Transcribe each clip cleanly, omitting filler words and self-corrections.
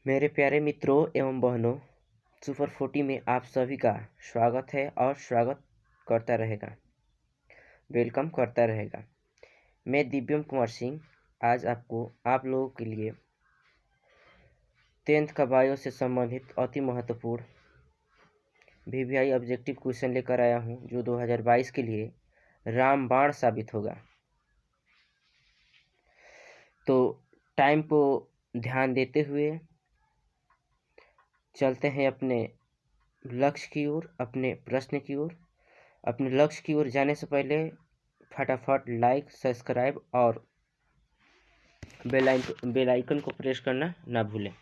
मेरे प्यारे मित्रों एवं बहनों, सुपर 40 में आप सभी का स्वागत है और स्वागत करता रहेगा, वेलकम करता रहेगा। मैं दिव्यम कुमार सिंह आज आप लोगों के लिए 10th का बायो से संबंधित अति महत्वपूर्ण वीवीआई ऑब्जेक्टिव क्वेश्चन लेकर आया हूं, जो 2022 के लिए रामबाण साबित होगा। तो टाइम को ध्यान देते हुए चलते हैं अपने लक्ष्य की ओर, अपने प्रश्न की ओर। अपने लक्ष्य की ओर जाने से पहले फटाफट लाइक, सब्सक्राइब और बेल आइकन को प्रेस करना ना भूलें।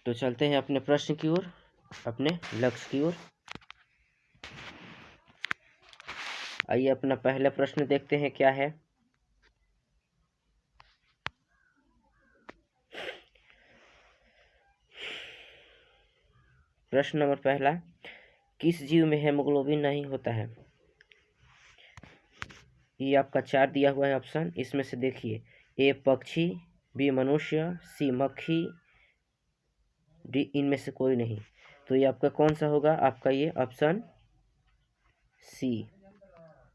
तो चलते हैं अपने प्रश्न की ओर, अपने लक्ष्य की ओर। आइए अपना पहला प्रश्न देखते हैं क्या है। प्रश्न नंबर पहला, किस जीव में हेमोग्लोबिन नहीं होता है? ये आपका 4 दिया हुआ है ऑप्शन। इसमें से देखिए, ए पक्षी, बी मनुष्य, सी मक्खी, डी इनमें से कोई नहीं। तो ये आपका कौन सा होगा? आपका ये ऑप्शन सी,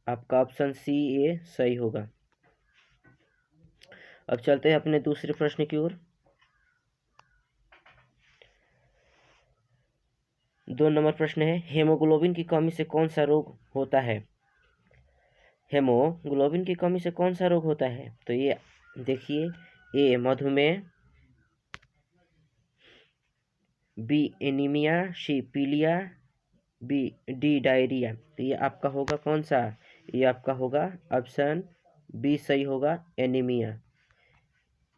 आपका ऑप्शन सी ये सही होगा। अब चलते हैं अपने दूसरे प्रश्न की ओर। 2 नंबर प्रश्न है, हेमोग्लोबिन की कमी से कौन सा रोग होता है? हेमोग्लोबिन की कमी से कौन सा रोग होता है? तो ये देखिए, ए मधुमेह, बी एनीमिया, सी पीलिया, डी डायरिया। तो ये आपका होगा कौन सा? ये आपका होगा ऑप्शन बी सही होगा, एनीमिया।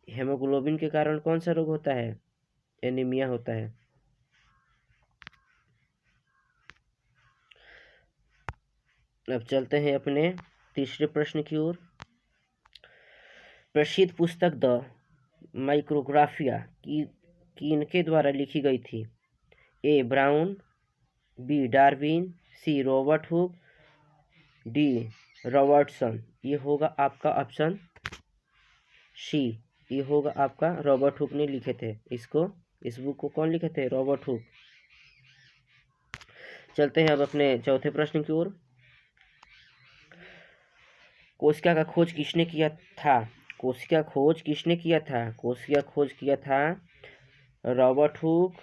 हेमोग्लोबिन के कारण कौन सा रोग होता है? एनीमिया होता है। अब चलते हैं अपने तीसरे प्रश्न की ओर। प्रसिद्ध पुस्तक द माइक्रोग्राफिया किनके द्वारा लिखी गई थी? A Brown, B Darwin, C Robert Hooke, D Robertson. ये होगा आपका ऑप्शन सी, ये होगा आपका रॉबर्ट हुक ने लिखे थे इसको। इस बुक को कौन लिखे थे? Robert Hooke. चलते हैं अब अपने चौथे प्रश्न की ओर। कोशिका का खोज किसने किया था? कोशिका खोज किसने किया था? कोशिका खोज किया था Robert Hooke.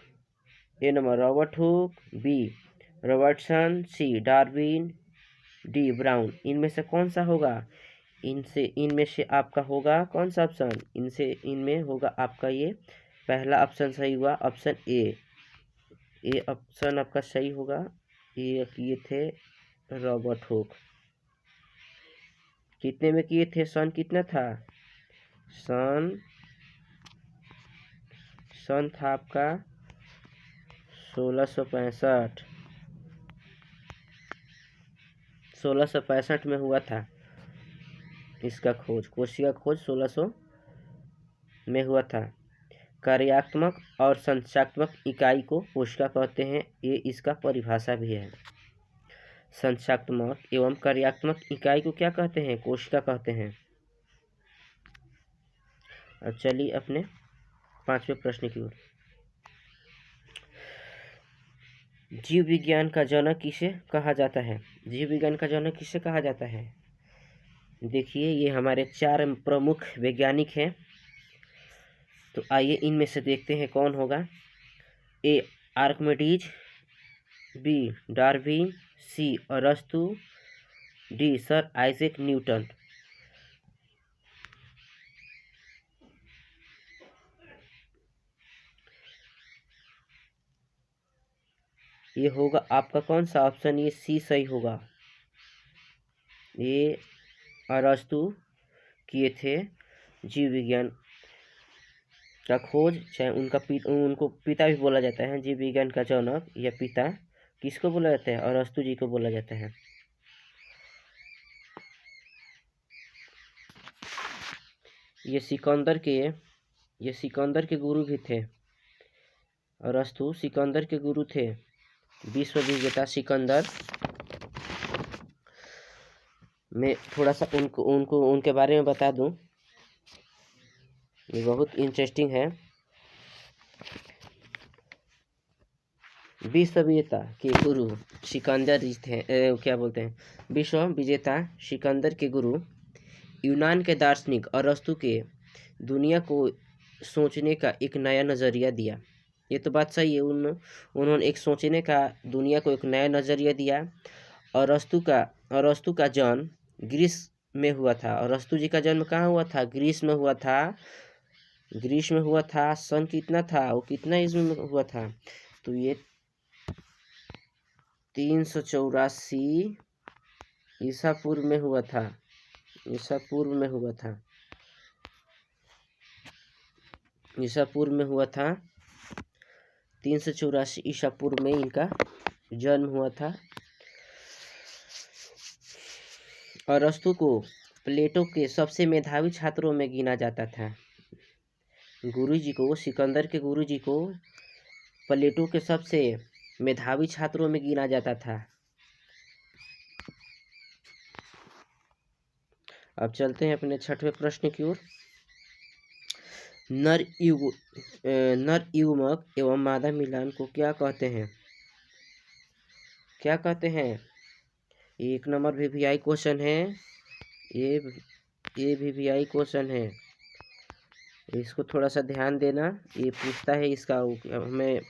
A number Robert Hooke, B Robertson, C Darwin, D Brown. इनमें से कौन सा होगा? इनमें से आपका होगा कौन सा ऑप्शन? इनमें होगा आपका ये पहला ऑप्शन सही हुआ, ऑप्शन ए ऑप्शन आपका सही होगा। ये किए थे रॉबर्ट हुक। कितने में किए थे? सन कितना था? सन था आपका 1665। 1665 में हुआ था इसका खोज। कोशिका खोज 1600 में हुआ था। कार्यात्मक और संरचनात्मक इकाई को कोशिका कहते हैं, ये इसका परिभाषा भी है। संरचनात्मक एवं कार्यात्मक इकाई को क्या कहते हैं? कोशिका कहते हैं। अब चलिए अपने पांचवें प्रश्न की ओर। जीव विज्ञान का जनक किसे कहा जाता है? जीव विज्ञान का जनक किसे कहा जाता है? देखिए, ये हमारे 4 प्रमुख वैज्ञानिक हैं। तो आइए इनमें से देखते हैं कौन होगा। ए आर्किमिडीज, बी डार्विन, सी अरस्तु, डी सर आइजैक न्यूटन। ये होगा आपका कौन सा ऑप्शन? ये सी सही होगा। ये अरस्तु किए थे जीव विज्ञान का खोज। चाहे उनको पिता भी बोला जाता है, जीव विज्ञान का जनक या पिता किसको बोला जाता है? अरस्तु जी को बोला जाता है। ये सिकंदर के गुरु भी थे। अरस्तु सिकंदर के गुरु थे, विश्व विजेता सिकंदर। मैं थोड़ा सा उनके बारे में बता दूं। ये बहुत इंटरेस्टिंग है। विश्व विजेता के गुरु सिकंदर थे, क्या बोलते हैं, विश्व विजेता सिकंदर के गुरु यूनान के दार्शनिक अरस्तु के दुनिया को सोचने का एक नया नज़रिया दिया। ये तो बात सही है, उन्होंने एक सोचने का, दुनिया को एक नया नज़रिया दिया। अरस्तु का जन्म ग्रीस में हुआ था। अरस्तु जी का जन्म कहाँ हुआ था? ग्रीस में हुआ था। ग्रीस में हुआ था। सन कितना था? वो कितना ईस्वी में हुआ था? तो ये 384 ईसा पूर्व में हुआ था। ईसा पूर्व में हुआ था। ईसा पूर्व में हुआ था। 384 ईसा पूर्व में इनका जन्म हुआ था। अरस्तु को प्लेटो के सबसे मेधावी छात्रों में गिना जाता था। गुरुजी को, सिकंदर के गुरुजी को प्लेटो के सबसे मेधावी छात्रों में गिना जाता था। अब चलते हैं अपने छठवें प्रश्न की ओर। नर युग्मक एवं मादा मिलान को क्या कहते हैं? क्या कहते हैं? 1 नंबर VVI क्वेश्चन है। ये VVI क्वेश्चन है, इसको थोड़ा सा ध्यान देना। ये पूछता है, मैं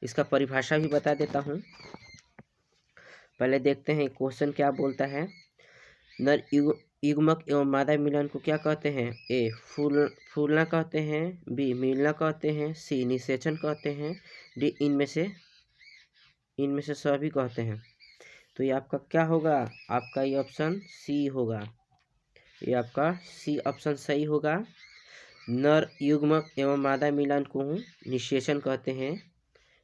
इसका परिभाषा भी बता देता हूँ। पहले देखते हैं क्वेश्चन क्या बोलता है। नर युग्मक एवं मादा मिलन को क्या कहते हैं? ए फूलना कहते हैं, बी मिलना कहते हैं, सी निषेचन कहते हैं, डी इनमें से सभी कहते हैं। तो ये आपका क्या होगा? आपका ये ऑप्शन सी होगा। ये आपका सी ऑप्शन सही होगा। नर युग्मक एवं मादा मिलन को निषेचन कहते हैं।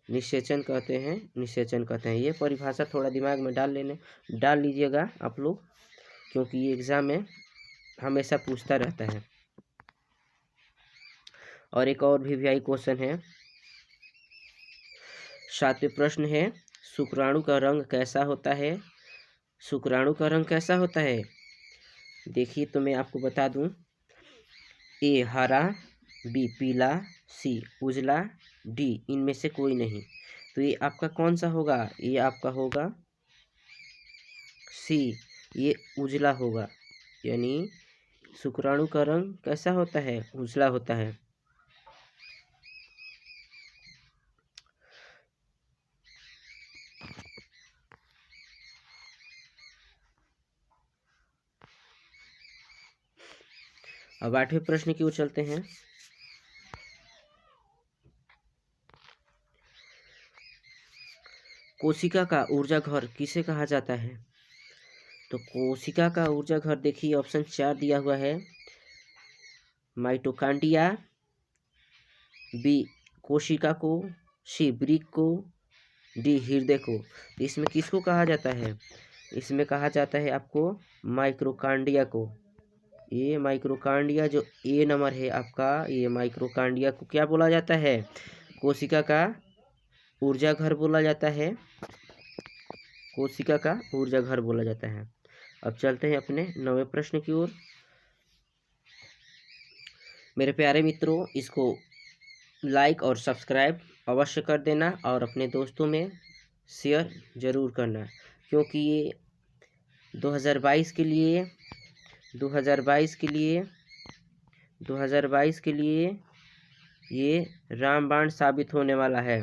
निषेचन कहते हैं। ये परिभाषा थोड़ा दिमाग में डाल लीजिएगा आप लोग, क्योंकि ये एग्जाम में हमेशा पूछता रहता है। और एक और VVI क्वेश्चन है। 7वें प्रश्न है, शुक्राणु का रंग कैसा होता है? शुक्राणु का रंग कैसा होता है? देखिए, तो मैं आपको बता दूं। ए हरा, बी पीला, सी उजला, डी इनमें से कोई नहीं। तो ये आपका कौन सा होगा? ये आपका होगा सी, ये उजला होगा। यानी शुक्राणु का रंग कैसा होता है? उजला होता है। अब 8वें प्रश्न की ओर चलते हैं। कोशिका का ऊर्जा घर किसे कहा जाता है? तो कोशिका का ऊर्जा घर देखिए, ऑप्शन 4 दिया हुआ है। माइटोकांड्रिया, बी कोशिका को, सी ब्रिक को, डी हृदय को। इसमें किसको कहा जाता है? इसमें कहा जाता है आपको माइक्रोकांडिया को। ये माइक्रोकांडिया जो ए नंबर है आपका, ये माइक्रोकांडिया को क्या बोला जाता है? कोशिका का ऊर्जा घर बोला जाता है। कोशिका का ऊर्जा घर बोला जाता है। अब चलते हैं अपने 9वें प्रश्न की ओर। मेरे प्यारे मित्रों, इसको लाइक और सब्सक्राइब अवश्य कर देना और अपने दोस्तों में शेयर जरूर करना, क्योंकि ये 2022 के लिए 2022 के लिए ये रामबाण साबित होने वाला है।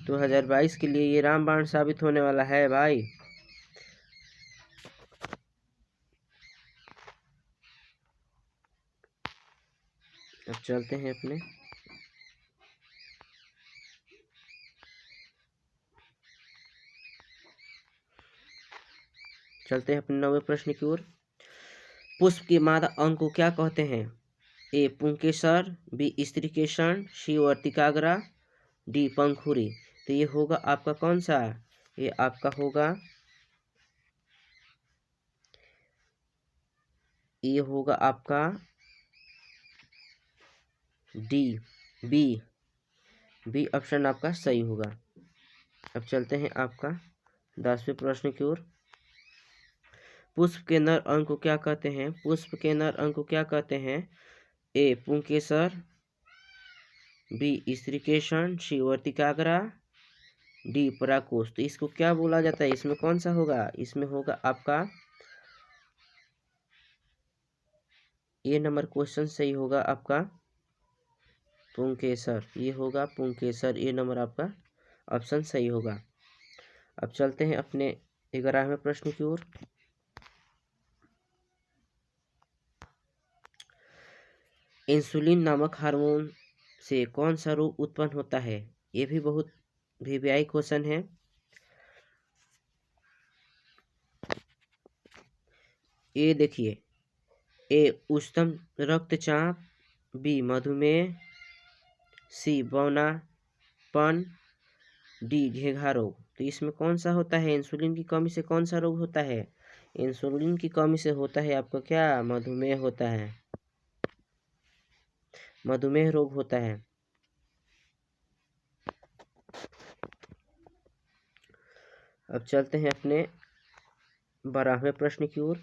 दो 2022 के लिए ये रामबाण साबित होने वाला है भाई। अब चलते हैं अपने अपने 9वें प्रश्न की ओर। पुष्प के मादा अंग को क्या कहते हैं? ए पुंकेसर, बी स्त्रीकेशन, सी वर्तिकाग्र, डी पंखुड़ी। तो ये होगा आपका कौन सा? ये आपका होगा, ये होगा आपका डी, बी ऑप्शन आपका सही होगा। अब चलते हैं आपका 10वें प्रश्न की ओर। पुष्प के नर अंग को क्या कहते हैं? पुष्प के नर अंग को क्या कहते हैं? ए पुंकेसर, बी स्त्रीकेशन, सी वर्तिकाग्रा, डी पराकोष। तो इसको क्या बोला जाता है? इसमें कौन सा होगा? इसमें होगा आपका ए नंबर क्वेश्चन सही होगा आपका पुंकेसर। ये होगा पुंकेसर, ए नंबर आपका ऑप्शन सही होगा। अब चलते हैं अपने 11वें प्रश्न की ओर। इंसुलिन नामक हार्मोन से कौन सा रोग उत्पन्न होता है? ये भी बहुत वीवीआई क्वेश्चन है। ये देखिए, ए उच्चतम रक्तचाप, बी मधुमेह, सी बौनापन, डी घेघा रोग। तो इसमें कौन सा होता है? इंसुलिन की कमी से कौन सा रोग होता है? इंसुलिन की कमी से होता है आपका क्या? मधुमेह होता है, मधुमेह रोग होता है। अब चलते हैं अपने 12वें प्रश्न की ओर।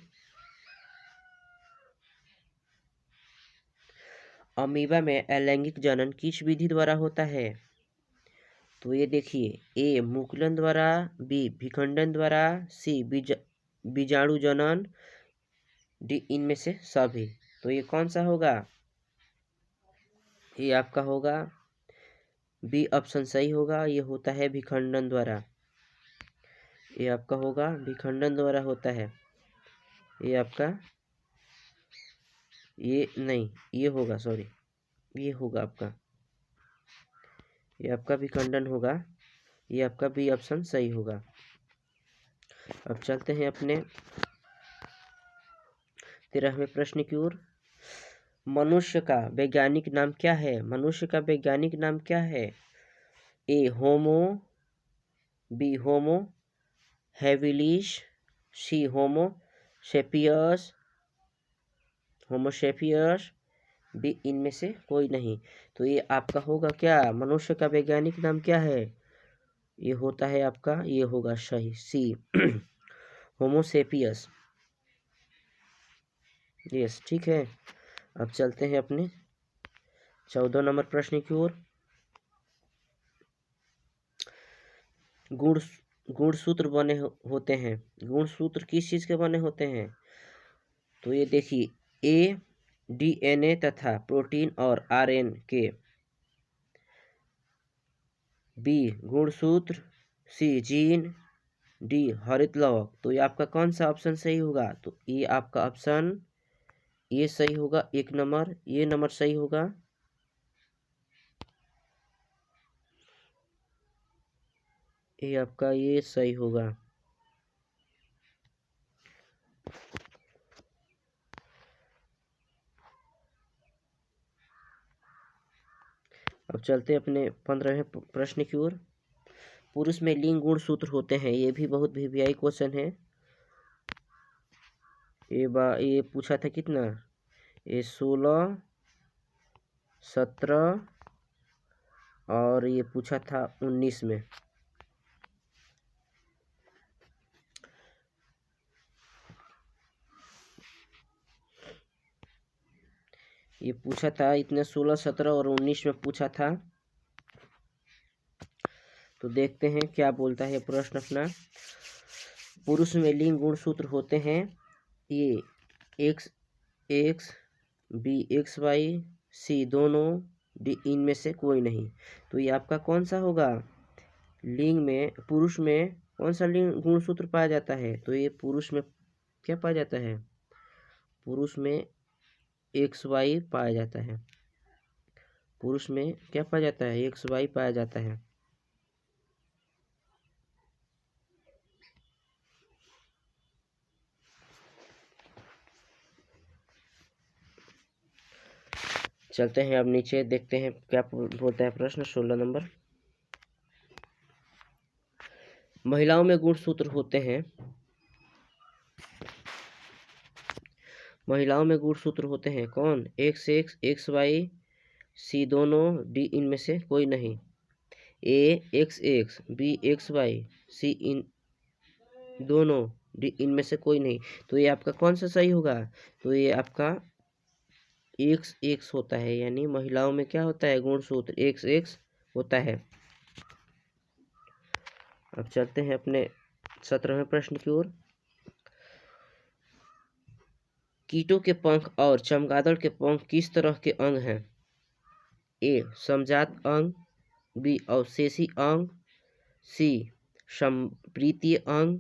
अमीबा में अलैंगिक जनन किस विधि द्वारा होता है? तो ये देखिए, ए मुकुलन द्वारा, बी विखंडन द्वारा, सी बीजाणु जनन, डी इनमें से सभी। तो ये कौन सा होगा? ये आपका होगा बी ऑप्शन सही होगा। ये होता है विखंडन द्वारा। ये आपका होगा विखंडन द्वारा होता है। ये आपका ये नहीं, ये होगा, सॉरी, ये होगा आपका, ये आपका विखंडन होगा। ये आपका बी ऑप्शन सही होगा। अब चलते हैं अपने 13वें प्रश्न की ओर। मनुष्य का वैज्ञानिक नाम क्या है? मनुष्य का वैज्ञानिक नाम क्या है? ए होमो, बी होमो हैबिलिस, सी होमो सेपियस, होमोसेपियस, डी इनमें से कोई नहीं। तो ये आपका होगा क्या? मनुष्य का वैज्ञानिक नाम क्या है? ये होता है आपका, ये होगा सही, सी होमोसेपियस। यस, ठीक है। अब चलते हैं अपने 14 नंबर प्रश्न की ओर। गुणसूत्र बने होते हैं। गुणसूत्र किस चीज के बने होते हैं? तो ये देखिए, ए डीएनए तथा प्रोटीन और आरएन के, बी गुणसूत्र, सी जीन, डी हरित लवक। तो ये आपका कौन सा ऑप्शन सही होगा? तो ये आपका ऑप्शन ये सही होगा, एक नंबर, ये नंबर सही होगा। ये आपका ये सही होगा। अब चलते अपने 15वें प्रश्न की ओर। पुरुष में लिंग गुणसूत्र होते हैं। ये भी बहुत वीवीआई क्वेश्चन है। ये पूछा था कितना? ये 16, 17 और ये पूछा था 19 में। ये पूछा था इतने 16, 17 और 19 में पूछा था। तो देखते हैं क्या बोलता है प्रश्न अपना। पुरुष में लिंग गुणसूत्र होते हैं। ये X X, B X Y, C दोनों, डी इनमें से कोई नहीं। तो ये आपका कौन सा होगा? लिंग में, पुरुष में कौन सा लिंग गुणसूत्र पाया जाता है? तो ये पुरुष में क्या पाया जाता है? पुरुष में एक्स वाई पाया जाता है। पुरुष में क्या पाया जाता है? एक्स वाई पाया जाता है। चलते हैं अब नीचे, देखते हैं क्या बोलता है प्रश्न। 16 नंबर। महिलाओं में गुणसूत्र होते हैं। महिलाओं में गुणसूत्र होते हैं कौन? X X, X Y, C दोनों, डी इनमें से कोई नहीं। A X X, B X Y, C इन दोनों, डी इनमें से कोई नहीं। तो ये आपका कौन सा सही होगा? तो ये आपका एक्स एक्स होता है, यानी महिलाओं में क्या होता है? गुणसूत्र एक्स एक्स होता है। अब चलते हैं अपने 17वें प्रश्न की ओर। कीटों के पंख और चमगादड़ के पंख किस तरह के अंग हैं? ए समजात अंग, बी अवशेषी अंग, सी संप्रीतीय अंग,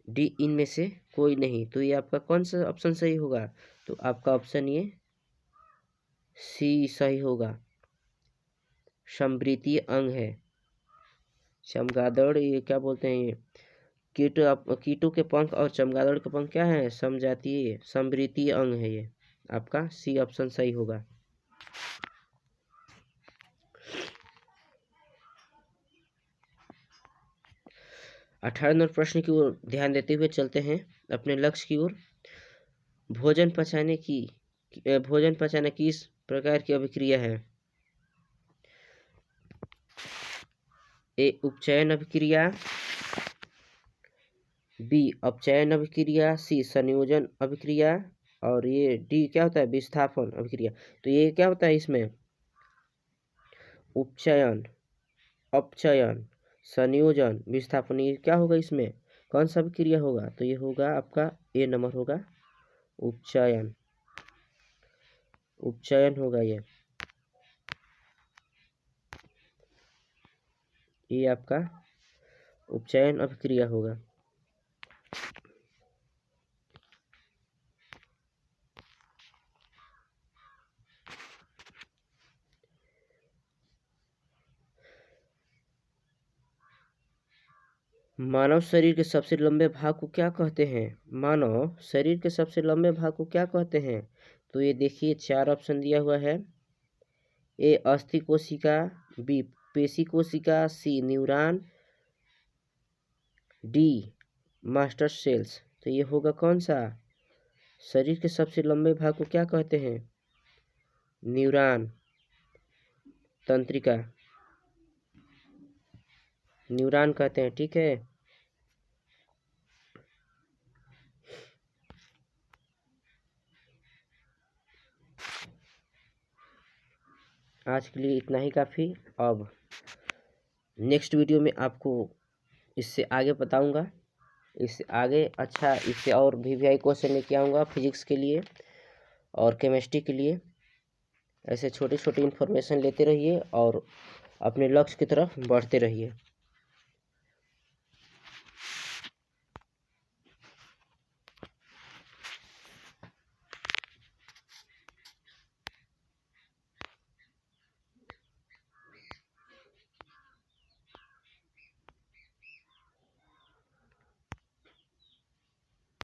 डी इनमें से कोई नहीं। तो ये आपका कौन सा ऑप्शन सही होगा? तो आपका ऑप्शन ये सी सही होगा, संप्रीतीय अंग है। चमगादड़ ये क्या बोलते हैं, ये कीटों के पंख और चमगादड़ के पंख क्या है? समजातीय संप्रीतीय अंग है। ये आपका सी ऑप्शन सही होगा। 18 नंबर प्रश्न की ओर ध्यान देते हुए चलते हैं अपने लक्ष्य की ओर। भोजन पचाना किस प्रकार की अभिक्रिया है? ए उपचयन अभिक्रिया, बी अपचयन अभिक्रिया, सी संयोजन अभिक्रिया, और ये डी क्या होता है? विस्थापन अभिक्रिया। तो ये क्या होता है इसमें? उपचयन, अपचयन, संयोजन, विस्थापन, ये क्या होगा इसमें? कौन सा अभिक्रिया होगा? तो ये होगा आपका ए नंबर होगा, उपचयन। उपचयन होगा ये आपका उपचयन अभिक्रिया होगा। मानव शरीर के सबसे लंबे भाग को क्या कहते हैं? मानव शरीर के सबसे लंबे भाग को क्या कहते हैं? तो ये देखिए 4 ऑप्शन दिया हुआ है। ए अस्थि कोशिका, बी पेशी कोशिका, सी न्यूरॉन, डी मास्टर सेल्स। तो ये होगा कौन सा? शरीर के सबसे लंबे भाग को क्या कहते हैं? न्यूरॉन, तंत्रिका, न्यूरॉन कहते हैं। ठीक है, आज के लिए इतना ही काफ़ी। अब नेक्स्ट वीडियो में आपको इससे आगे बताऊंगा, इससे आगे अच्छा इससे और VVI क्वेश्चन लेके आऊँगा फिजिक्स के लिए और केमिस्ट्री के लिए। ऐसे छोटे छोटे इन्फॉर्मेशन लेते रहिए और अपने लक्ष्य की तरफ बढ़ते रहिए।